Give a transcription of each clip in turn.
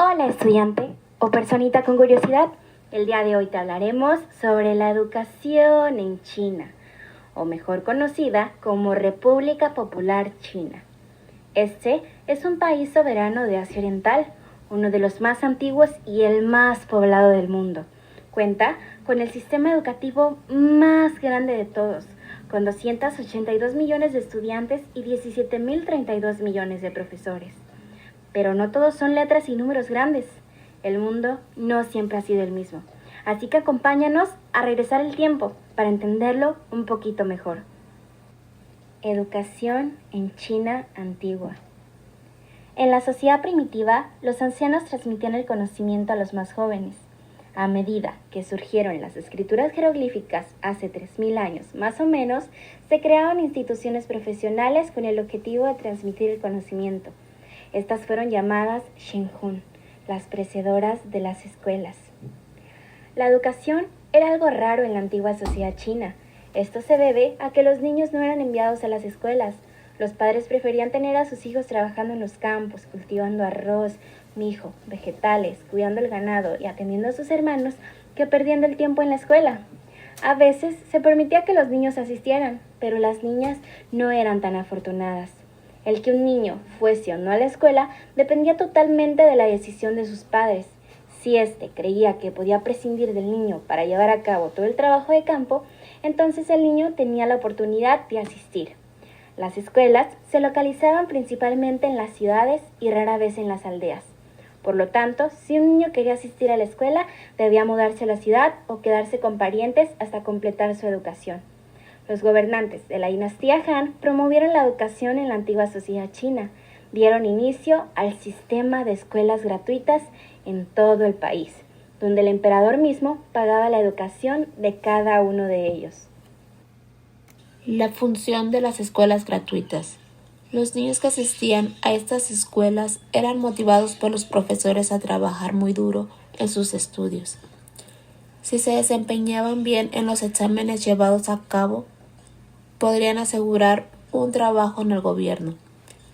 Hola estudiante o personita con curiosidad, el día de hoy te hablaremos sobre la educación en China, o mejor conocida como República Popular China. Este es un país soberano de Asia Oriental, uno de los más antiguos y el más poblado del mundo. Cuenta con el sistema educativo más grande de todos, con 282 millones de estudiantes y 17.032 millones de profesores. Pero no todos son letras y números grandes. El mundo no siempre ha sido el mismo. Así que acompáñanos a regresar el tiempo para entenderlo un poquito mejor. Educación en China antigua. En la sociedad primitiva, los ancianos transmitían el conocimiento a los más jóvenes. A medida que surgieron las escrituras jeroglíficas hace 3.000 años más o menos, se crearon instituciones profesionales con el objetivo de transmitir el conocimiento. Estas fueron llamadas Shenhun, las precedoras de las escuelas. La educación era algo raro en la antigua sociedad china. Esto se debe a que los niños no eran enviados a las escuelas. Los padres preferían tener a sus hijos trabajando en los campos, cultivando arroz, mijo, vegetales, cuidando el ganado y atendiendo a sus hermanos que perdiendo el tiempo en la escuela. A veces se permitía que los niños asistieran, pero las niñas no eran tan afortunadas. El que un niño fuese o no a la escuela dependía totalmente de la decisión de sus padres. Si éste creía que podía prescindir del niño para llevar a cabo todo el trabajo de campo, entonces el niño tenía la oportunidad de asistir. Las escuelas se localizaban principalmente en las ciudades y rara vez en las aldeas. Por lo tanto, si un niño quería asistir a la escuela, debía mudarse a la ciudad o quedarse con parientes hasta completar su educación. Los gobernantes de la dinastía Han promovieron la educación en la antigua sociedad china. Dieron inicio al sistema de escuelas gratuitas en todo el país, donde el emperador mismo pagaba la educación de cada uno de ellos. La función de las escuelas gratuitas. Los niños que asistían a estas escuelas eran motivados por los profesores a trabajar muy duro en sus estudios. Si se desempeñaban bien en los exámenes llevados a cabo, podrían asegurar un trabajo en el gobierno.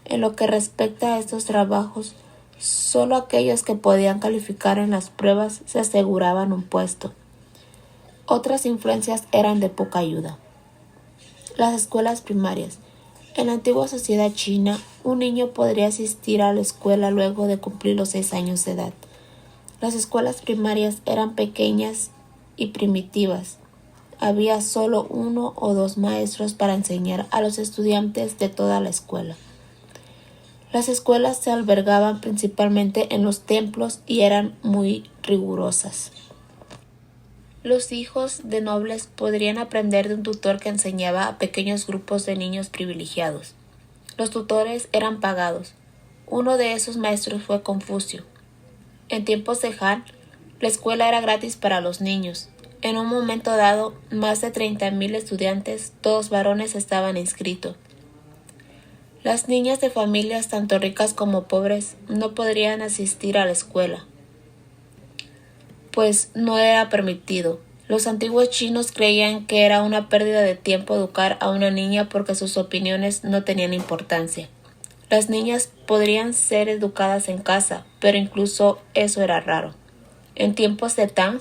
En lo que respecta a estos trabajos, solo aquellos que podían calificar en las pruebas se aseguraban un puesto. Otras influencias eran de poca ayuda. Las escuelas primarias. En la antigua sociedad china, un niño podría asistir a la escuela luego de cumplir los 6 años de edad. Las escuelas primarias eran pequeñas y primitivas. Había solo 1 o 2 maestros para enseñar a los estudiantes de toda la escuela. Las escuelas se albergaban principalmente en los templos y eran muy rigurosas. Los hijos de nobles podrían aprender de un tutor que enseñaba a pequeños grupos de niños privilegiados. Los tutores eran pagados. Uno de esos maestros fue Confucio. En tiempos de Han, la escuela era gratis para los niños. En un momento dado, más de 30.000 estudiantes, todos varones, estaban inscritos. Las niñas de familias tanto ricas como pobres no podrían asistir a la escuela, pues no era permitido. Los antiguos chinos creían que era una pérdida de tiempo educar a una niña porque sus opiniones no tenían importancia. Las niñas podrían ser educadas en casa, pero incluso eso era raro. En tiempos de Tang,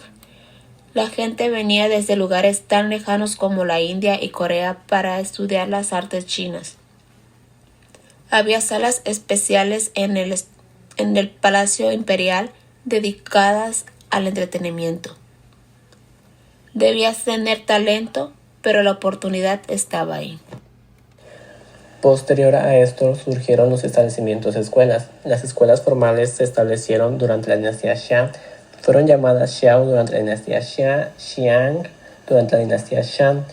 la gente venía desde lugares tan lejanos como la India y Corea para estudiar las artes chinas. Había salas especiales en el Palacio Imperial dedicadas al entretenimiento. Debías tener talento, pero la oportunidad estaba ahí. Posterior a esto surgieron los establecimientos de escuelas. Las escuelas formales se establecieron durante la dinastía Xia. Fueron llamadas Xiao durante la dinastía Xia, Xiang durante la dinastía Shang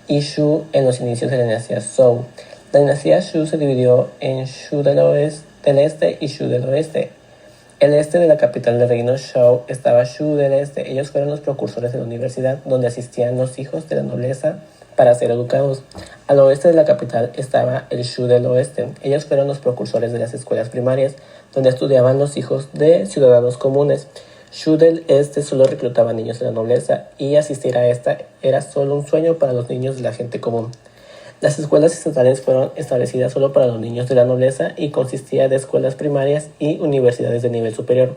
y Shu en los inicios de la dinastía Zhou. La dinastía Shu se dividió en Shu del este y Shu del oeste. El este de la capital del reino Zhou estaba Shu del este. Ellos fueron los precursores de la universidad, donde asistían los hijos de la nobleza para ser educados. Al oeste de la capital estaba el Shu del oeste. Ellos fueron los precursores de las escuelas primarias, donde estudiaban los hijos de ciudadanos comunes. Shu del este solo reclutaba niños de la nobleza y asistir a esta era solo un sueño para los niños de la gente común. Las escuelas estatales fueron establecidas solo para los niños de la nobleza y consistía de escuelas primarias y universidades de nivel superior.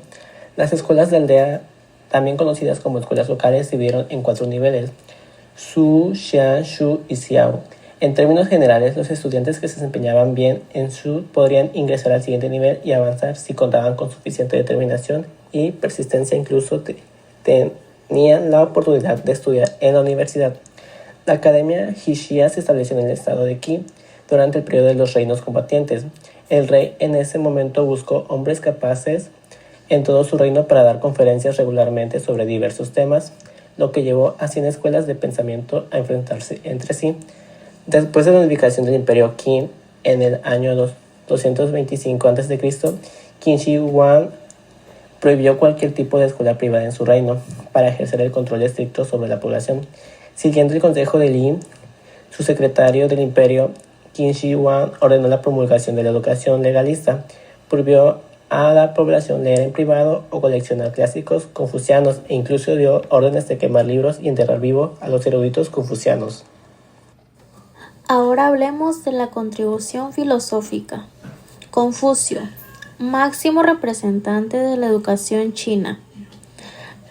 Las escuelas de aldea, también conocidas como escuelas locales, se dividieron en 4 niveles: Su, Xian, Shu y Xiao. En términos generales, los estudiantes que se desempeñaban bien en Shu podrían ingresar al siguiente nivel y avanzar si contaban con suficiente determinación y persistencia. Incluso tenían la oportunidad de estudiar en la universidad. La Academia Hixia se estableció en el estado de Qi durante el periodo de los reinos combatientes. El rey en ese momento buscó hombres capaces en todo su reino para dar conferencias regularmente sobre diversos temas, lo que llevó a 100 escuelas de pensamiento a enfrentarse entre sí. Después de la unificación del imperio Qin en el año 225 a.C., Qin Shi Huang prohibió cualquier tipo de escuela privada en su reino para ejercer el control estricto sobre la población. Siguiendo el consejo de Li, su secretario del imperio, Qin Shi Huang ordenó la promulgación de la educación legalista, prohibió a la población leer en privado o coleccionar clásicos confucianos e incluso dio órdenes de quemar libros y enterrar vivo a los eruditos confucianos. Ahora hablemos de la contribución filosófica. Confucio, máximo representante de la educación china.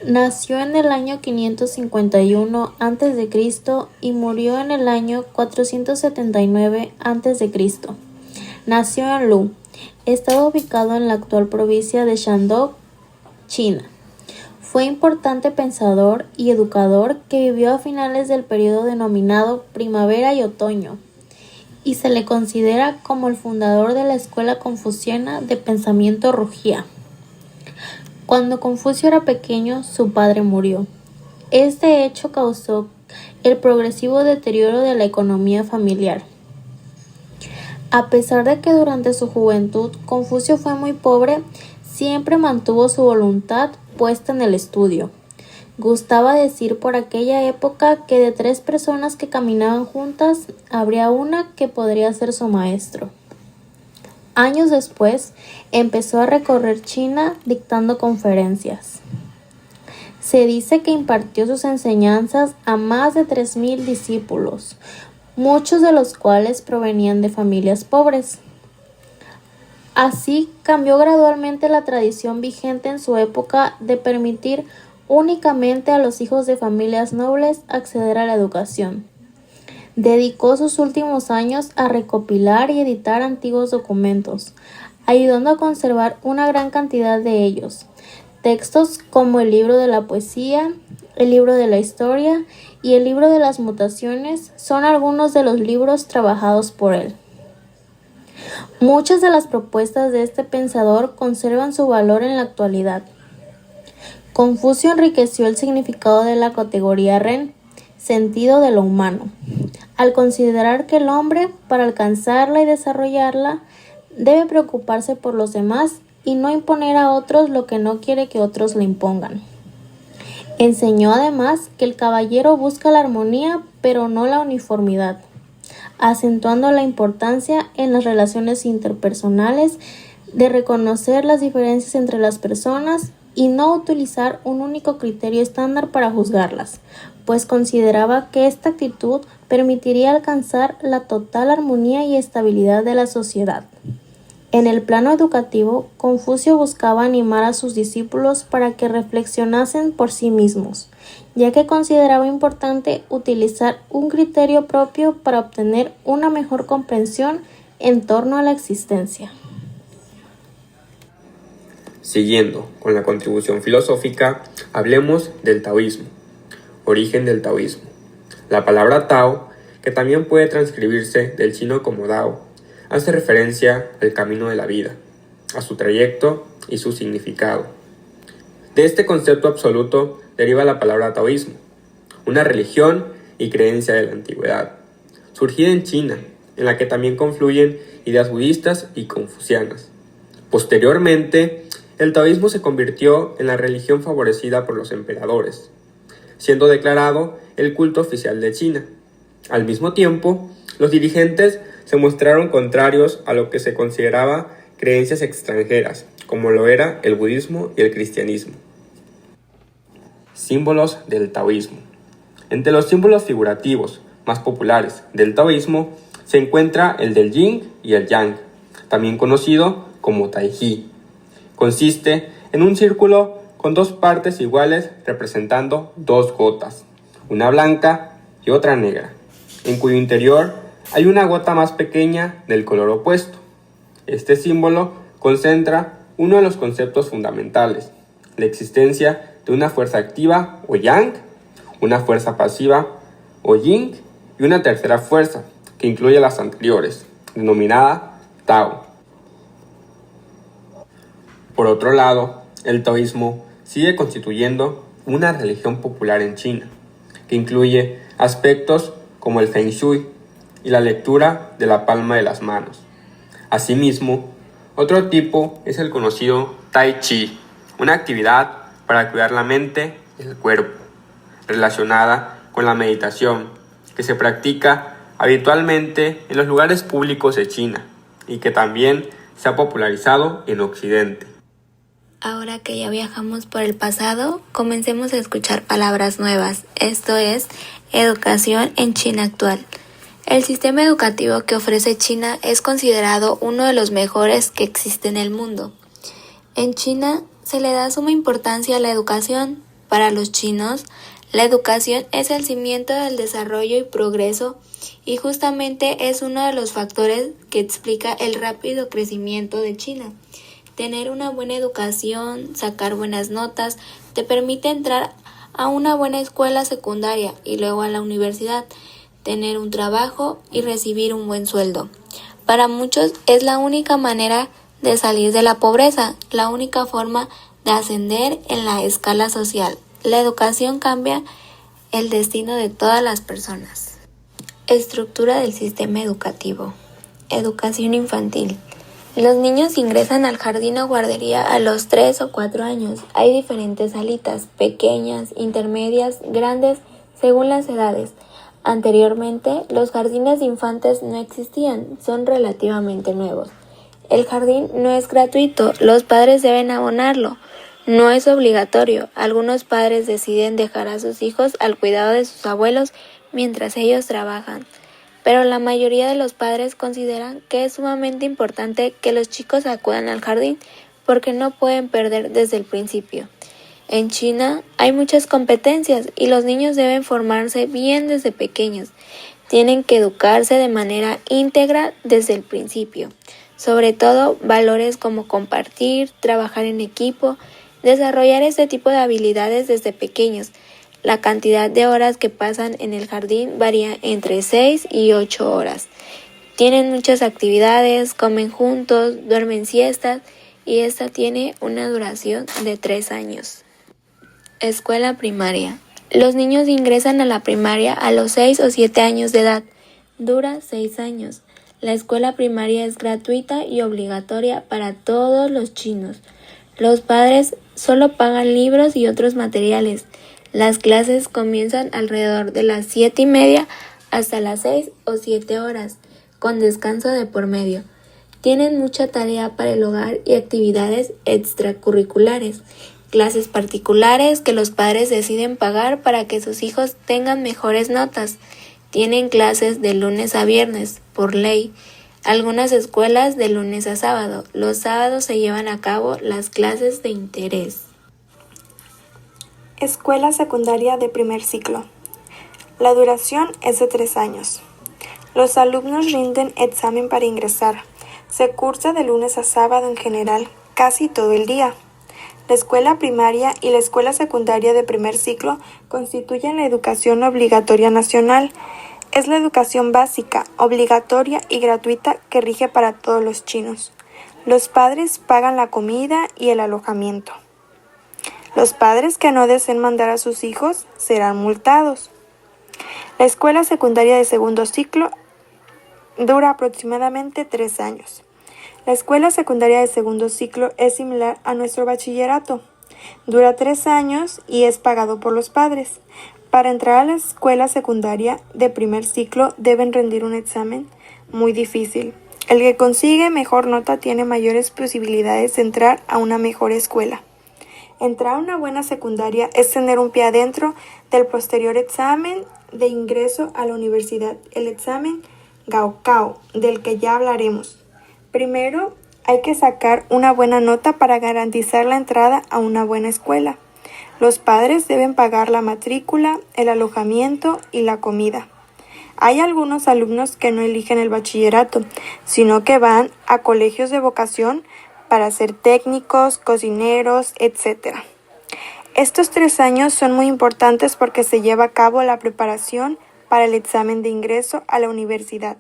Nació en el año 551 a.C. y murió en el año 479 a.C. Nació en Lu, estado ubicado en la actual provincia de Shandong, China. Fue importante pensador y educador que vivió a finales del periodo denominado Primavera y Otoño, y se le considera como el fundador de la escuela confuciana de pensamiento Rujia. Cuando Confucio era pequeño, su padre murió. Este hecho causó el progresivo deterioro de la economía familiar. A pesar de que durante su juventud Confucio fue muy pobre, siempre mantuvo su voluntad puesta en el estudio. Gustaba decir por aquella época que de 3 personas que caminaban juntas, habría una que podría ser su maestro. Años después, empezó a recorrer China dictando conferencias. Se dice que impartió sus enseñanzas a más de 3,000 discípulos, muchos de los cuales provenían de familias pobres. Así cambió gradualmente la tradición vigente en su época de permitir únicamente a los hijos de familias nobles acceder a la educación. Dedicó sus últimos años a recopilar y editar antiguos documentos, ayudando a conservar una gran cantidad de ellos. Textos como el libro de la poesía, el libro de la historia y el libro de las mutaciones son algunos de los libros trabajados por él. Muchas de las propuestas de este pensador conservan su valor en la actualidad. Confucio enriqueció el significado de la categoría Ren, sentido de lo humano, al considerar que el hombre, para alcanzarla y desarrollarla, debe preocuparse por los demás y no imponer a otros lo que no quiere que otros le impongan. Enseñó además que el caballero busca la armonía, pero no la uniformidad, acentuando la importancia en las relaciones interpersonales de reconocer las diferencias entre las personas y no utilizar un único criterio estándar para juzgarlas, pues consideraba que esta actitud permitiría alcanzar la total armonía y estabilidad de la sociedad. En el plano educativo, Confucio buscaba animar a sus discípulos para que reflexionasen por sí mismos, ya que consideraba importante utilizar un criterio propio para obtener una mejor comprensión en torno a la existencia. Siguiendo con la contribución filosófica, hablemos del taoísmo. Origen del taoísmo. La palabra Tao, que también puede transcribirse del chino como Dao, hace referencia al camino de la vida, a su trayecto y su significado. De este concepto absoluto deriva la palabra taoísmo, una religión y creencia de la antigüedad, surgida en China, en la que también confluyen ideas budistas y confucianas. Posteriormente, el taoísmo se convirtió en la religión favorecida por los emperadores, siendo declarado el culto oficial de China. Al mismo tiempo, los dirigentes se mostraron contrarios a lo que se consideraba creencias extranjeras, como lo era el budismo y el cristianismo. Símbolos del taoísmo. Entre los símbolos figurativos más populares del taoísmo se encuentra el del yin y el yang, también conocido como taiji. Consiste en un círculo con dos partes iguales representando dos gotas, una blanca y otra negra, en cuyo interior hay una gota más pequeña del color opuesto. Este símbolo concentra uno de los conceptos fundamentales, la existencia de una fuerza activa o yang, una fuerza pasiva o yin y una tercera fuerza que incluye las anteriores, denominada Tao. Por otro lado, el taoísmo sigue constituyendo una religión popular en China, que incluye aspectos como el Feng Shui y la lectura de la palma de las manos. Asimismo, otro tipo es el conocido Tai Chi, una actividad para cuidar la mente y el cuerpo, relacionada con la meditación, que se practica habitualmente en los lugares públicos de China y que también se ha popularizado en Occidente. Ahora que ya viajamos por el pasado, comencemos a escuchar palabras nuevas, esto es, educación en China actual. El sistema educativo que ofrece China es considerado uno de los mejores que existe en el mundo. En China se le da suma importancia a la educación. Para los chinos, la educación es el cimiento del desarrollo y progreso y justamente es uno de los factores que explica el rápido crecimiento de China. Tener una buena educación, sacar buenas notas, te permite entrar a una buena escuela secundaria y luego a la universidad, tener un trabajo y recibir un buen sueldo. Para muchos es la única manera de salir de la pobreza, la única forma de ascender en la escala social. La educación cambia el destino de todas las personas. Estructura del sistema educativo. Educación infantil. Los niños ingresan al jardín o guardería a los 3 o 4 años. Hay diferentes salitas, pequeñas, intermedias, grandes, según las edades. Anteriormente, los jardines de infantes no existían, son relativamente nuevos. El jardín no es gratuito, los padres deben abonarlo. No es obligatorio, algunos padres deciden dejar a sus hijos al cuidado de sus abuelos mientras ellos trabajan. Pero la mayoría de los padres consideran que es sumamente importante que los chicos acudan al jardín porque no pueden perder desde el principio. En China hay muchas competencias y los niños deben formarse bien desde pequeños. Tienen que educarse de manera íntegra desde el principio. Sobre todo, valores como compartir, trabajar en equipo, desarrollar este tipo de habilidades desde pequeños. La cantidad de horas que pasan en el jardín varía entre 6 y 8 horas. Tienen muchas actividades, comen juntos, duermen siestas y esta tiene una duración de 3 años. Escuela primaria. Los niños ingresan a la primaria a los 6 o 7 años de edad. Dura 6 años. La escuela primaria es gratuita y obligatoria para todos los chinos. Los padres solo pagan libros y otros materiales. Las clases comienzan alrededor de las 7:30 hasta las 6 o 7 horas, con descanso de por medio. Tienen mucha tarea para el hogar y actividades extracurriculares, clases particulares que los padres deciden pagar para que sus hijos tengan mejores notas. Tienen clases de lunes a viernes, por ley. Algunas escuelas de lunes a sábado. Los sábados se llevan a cabo las clases de interés. Escuela secundaria de primer ciclo. La duración es de 3 años. Los alumnos rinden examen para ingresar. Se cursa de lunes a sábado en general, casi todo el día. La escuela primaria y la escuela secundaria de primer ciclo constituyen la educación obligatoria nacional. Es la educación básica, obligatoria y gratuita que rige para todos los chinos. Los padres pagan la comida y el alojamiento. Los padres que no deseen mandar a sus hijos serán multados. La escuela secundaria de segundo ciclo dura aproximadamente 3 años. La escuela secundaria de segundo ciclo es similar a nuestro bachillerato. Dura 3 años y es pagado por los padres. Para entrar a la escuela secundaria de primer ciclo deben rendir un examen muy difícil. El que consigue mejor nota tiene mayores posibilidades de entrar a una mejor escuela. Entrar a una buena secundaria es tener un pie adentro del posterior examen de ingreso a la universidad, el examen Gaokao, del que ya hablaremos. Primero Hay que sacar una buena nota para garantizar la entrada a una buena escuela. Los padres deben pagar la matrícula, el alojamiento y la comida. Hay algunos alumnos que no eligen el bachillerato, sino que van a colegios de vocación para ser técnicos, cocineros, etc. Estos 3 años son muy importantes porque se lleva a cabo la preparación para el examen de ingreso a la universidad.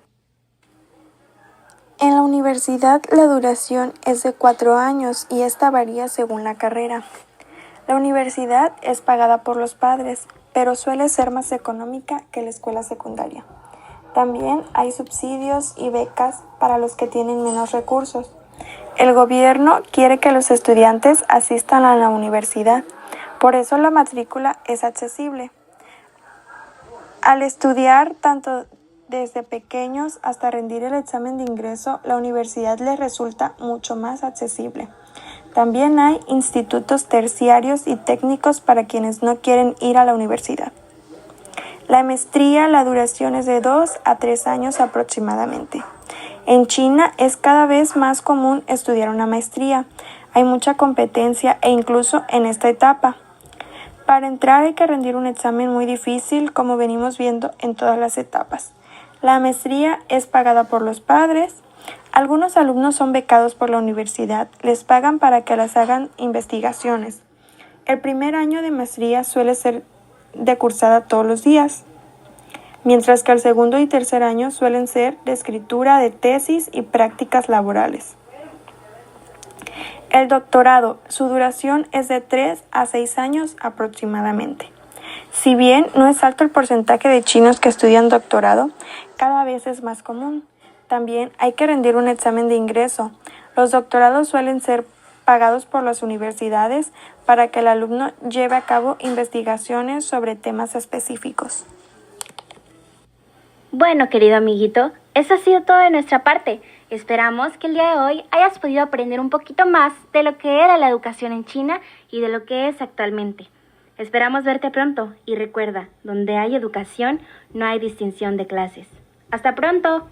En la universidad la duración es de 4 años y esta varía según la carrera. La universidad es pagada por los padres, pero suele ser más económica que la escuela secundaria. También hay subsidios y becas para los que tienen menos recursos. El gobierno quiere que los estudiantes asistan a la universidad, por eso la matrícula es accesible. Al estudiar tanto desde pequeños hasta rendir el examen de ingreso, la universidad les resulta mucho más accesible. También hay institutos terciarios y técnicos para quienes no quieren ir a la universidad. La maestría, la duración es de 2 a 3 años aproximadamente. En China es cada vez más común estudiar una maestría. Hay mucha competencia e incluso en esta etapa. Para entrar hay que rendir un examen muy difícil, como venimos viendo en todas las etapas. La maestría es pagada por los padres. Algunos alumnos son becados por la universidad. Les pagan para que las hagan investigaciones. El primer año de maestría suele ser de cursada todos los días, mientras que el segundo y tercer año suelen ser de escritura de tesis y prácticas laborales. El doctorado, su duración es de 3 a 6 años aproximadamente. Si bien no es alto el porcentaje de chinos que estudian doctorado, cada vez es más común. También hay que rendir un examen de ingreso. Los doctorados suelen ser pagados por las universidades para que el alumno lleve a cabo investigaciones sobre temas específicos. Bueno, querido amiguito, eso ha sido todo de nuestra parte. Esperamos que el día de hoy hayas podido aprender un poquito más de lo que era la educación en China y de lo que es actualmente. Esperamos verte pronto y recuerda, donde hay educación no hay distinción de clases. ¡Hasta pronto!